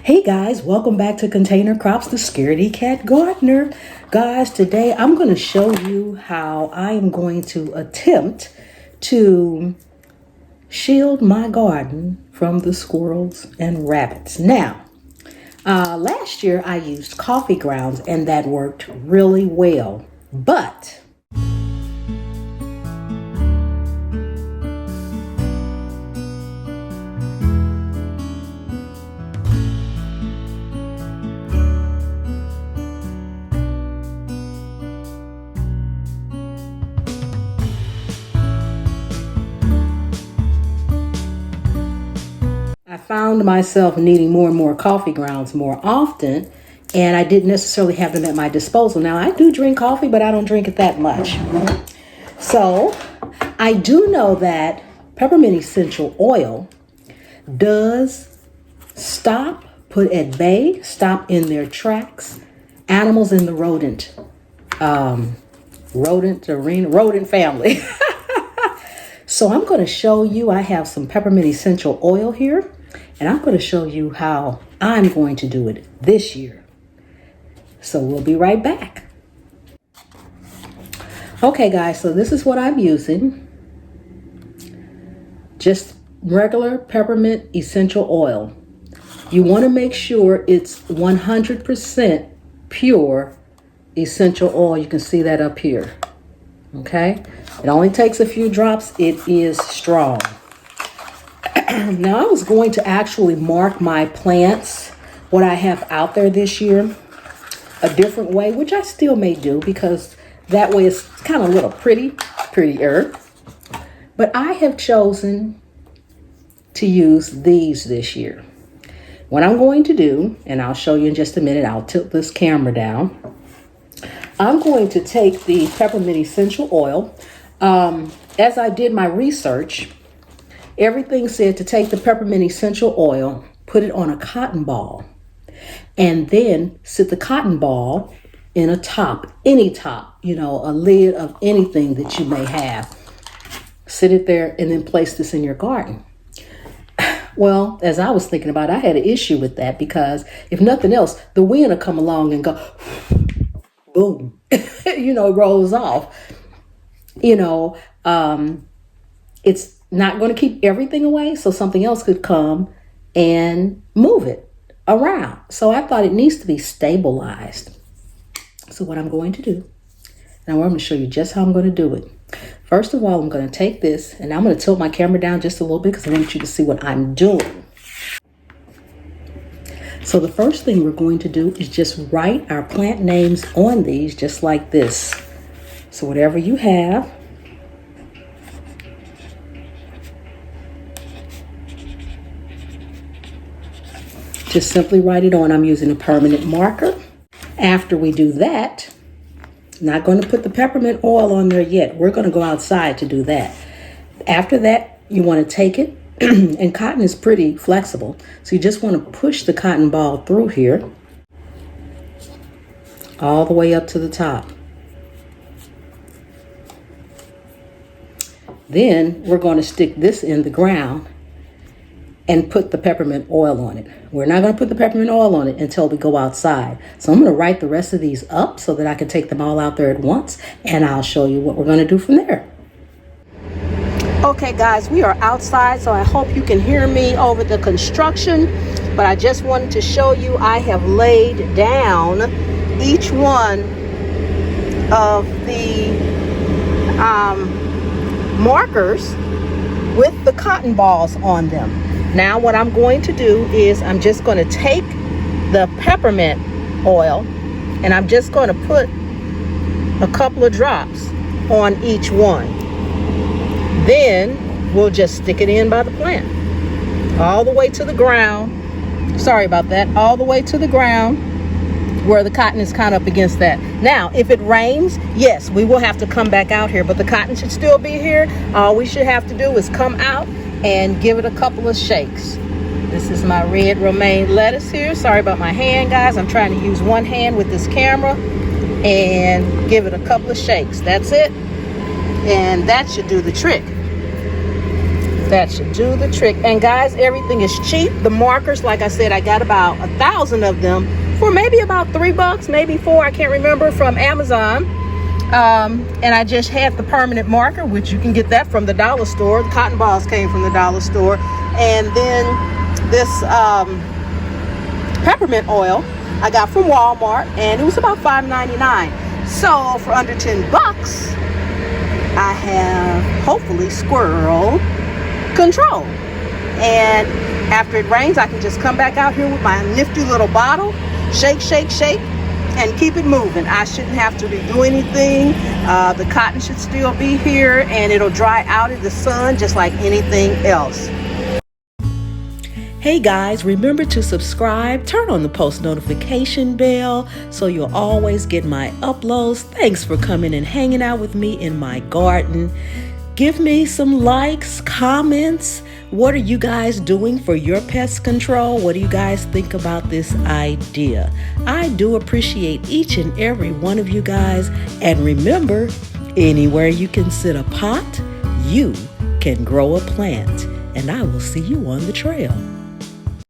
Hey guys, welcome back to Container Crops, the Scaredy Cat Gardener. Guys, today I'm going to show you how I am going to attempt to shield my garden from the squirrels and rabbits. Now, last year I used coffee grounds and that worked really well, but I found myself needing more and more coffee grounds more often, and I didn't necessarily have them at my disposal. Now, I do drink coffee, but I don't drink it that much. So, I do know that peppermint essential oil does put at bay, stop in their tracks, animals in the rodent family. So I'm going to show you, I have some peppermint essential oil here, and I'm going to show you how I'm going to do it this year. So we'll be right back. Okay guys, so this is what I'm using. Just regular peppermint essential oil. You want to make sure it's 100% pure essential oil. You can see that up here. Okay, it only takes a few drops. It is strong. Now I was going to actually mark my plants, what I have out there this year, a different way, which I still may do because that way it's kind of a little prettier. But I have chosen to use these this year. What I'm going to do, and I'll show you in just a minute, I'll tilt this camera down. I'm going to take the peppermint essential oil. As I did my research, everything said to take the peppermint essential oil, put it on a cotton ball, and then sit the cotton ball in a top, any top, a lid of anything that you may have. Sit it there and then place this in your garden. Well, as I was thinking about it, I had an issue with that because if nothing else, the wind will come along and go, boom, rolls off. It's not going to keep everything away, so something else could come and move it around. So I thought it needs to be stabilized. So what I'm going to do, now I'm going to show you just how I'm going to do it. First of all, I'm going to take this, and I'm going to tilt my camera down just a little bit because I want you to see what I'm doing. So the first thing we're going to do is just write our plant names on these just like this. So whatever you have, just simply write it on. I'm using a permanent marker. After we do that, not going to put the peppermint oil on there yet. We're going to go outside to do that. After that, you want to take it, and cotton is pretty flexible. So you just want to push the cotton ball through here, all the way up to the top. Then we're going to stick this in the ground and put the peppermint oil on it. We're not going to put the peppermint oil on it until we go outside. So I'm going to write the rest of these up so that I can take them all out there at once, and I'll show you what we're going to do from there. Okay guys, we are outside, so I hope you can hear me over the construction, but I just wanted to show you I have laid down each one of the markers with the cotton balls on them. Now what I'm going to do is I'm just going to take the peppermint oil and I'm just going to put a couple of drops on each one. Then we'll just stick it in by the plant all the way to the ground. Sorry about that. All the way to the ground where the cotton is kind of up against that. Now, if it rains, yes, we will have to come back out here, but the cotton should still be here. All we should have to do is come out and give it a couple of shakes. This is my red romaine lettuce here. Sorry about my hand, guys. I'm trying to use one hand with this camera and give it a couple of shakes. That's it. And that should do the trick. That should do the trick. And guys, everything is cheap. The markers, like I said, I got about 1,000 of them for maybe about $3, maybe 4, I can't remember, from Amazon. And I just had the permanent marker, which you can get that from the dollar store. The cotton balls came from the dollar store. And then this peppermint oil I got from Walmart, and it was about $5.99. So for under $10, I have hopefully squirrel control. And after it rains, I can just come back out here with my nifty little bottle, shake, shake, shake, and keep it moving. I shouldn't have to redo anything. The cotton should still be here, and it'll dry out in the sun just like anything else. Hey guys, remember to subscribe, turn on the post notification bell so you'll always get my uploads. Thanks for coming and hanging out with me in my garden. Give me some likes, comments. What are you guys doing for your pest control? What do you guys think about this idea? I do appreciate each and every one of you guys. And remember, anywhere you can sit a pot, you can grow a plant. And I will see you on the trail.